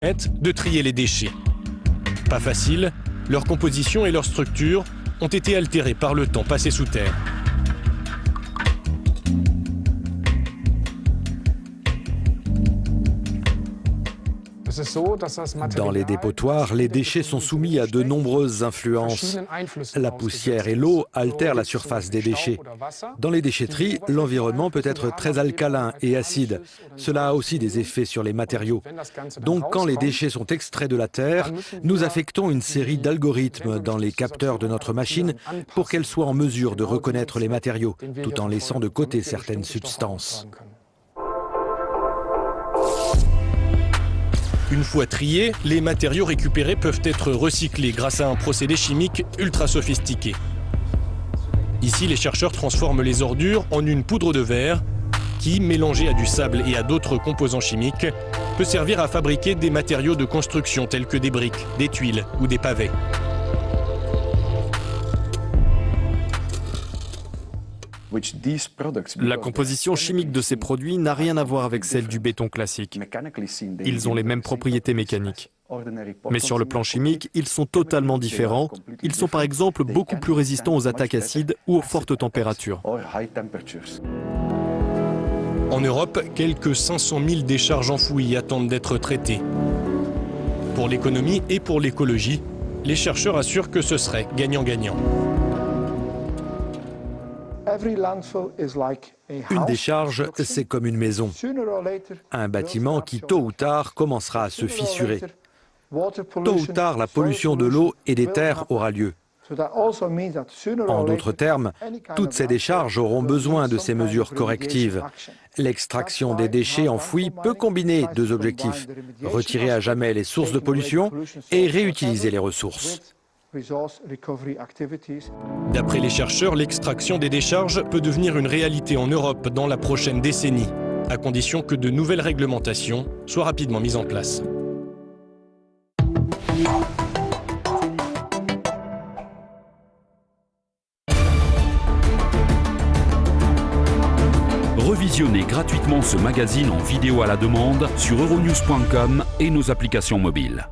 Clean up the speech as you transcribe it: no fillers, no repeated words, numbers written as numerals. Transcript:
de trier les déchets. Pas facile, leur composition et leur structure ont été altérées par le temps passé sous terre. Dans les dépotoirs, les déchets sont soumis à de nombreuses influences. La poussière et l'eau altèrent la surface des déchets. Dans les déchetteries, l'environnement peut être très alcalin et acide. Cela a aussi des effets sur les matériaux. Donc quand les déchets sont extraits de la terre, nous affectons une série d'algorithmes dans les capteurs de notre machine pour qu'elle soit en mesure de reconnaître les matériaux, tout en laissant de côté certaines substances. Une fois triés, les matériaux récupérés peuvent être recyclés grâce à un procédé chimique ultra sophistiqué. Ici, les chercheurs transforment les ordures en une poudre de verre qui, mélangée à du sable et à d'autres composants chimiques, peut servir à fabriquer des matériaux de construction tels que des briques, des tuiles ou des pavés. La composition chimique de ces produits n'a rien à voir avec celle du béton classique. Ils ont les mêmes propriétés mécaniques. Mais sur le plan chimique, ils sont totalement différents. Ils sont par exemple beaucoup plus résistants aux attaques acides ou aux fortes températures. En Europe, quelques 500 000 décharges enfouies attendent d'être traitées. Pour l'économie et pour l'écologie, les chercheurs assurent que ce serait gagnant-gagnant. Une décharge, c'est comme une maison. Un bâtiment qui, tôt ou tard, commencera à se fissurer. Tôt ou tard, la pollution de l'eau et des terres aura lieu. En d'autres termes, toutes ces décharges auront besoin de ces mesures correctives. L'extraction des déchets enfouis peut combiner deux objectifs: retirer à jamais les sources de pollution et réutiliser les ressources. D'après les chercheurs, l'extraction des décharges peut devenir une réalité en Europe dans la prochaine décennie, à condition que de nouvelles réglementations soient rapidement mises en place. Revisionnez gratuitement ce magazine en vidéo à la demande sur euronews.com et nos applications mobiles.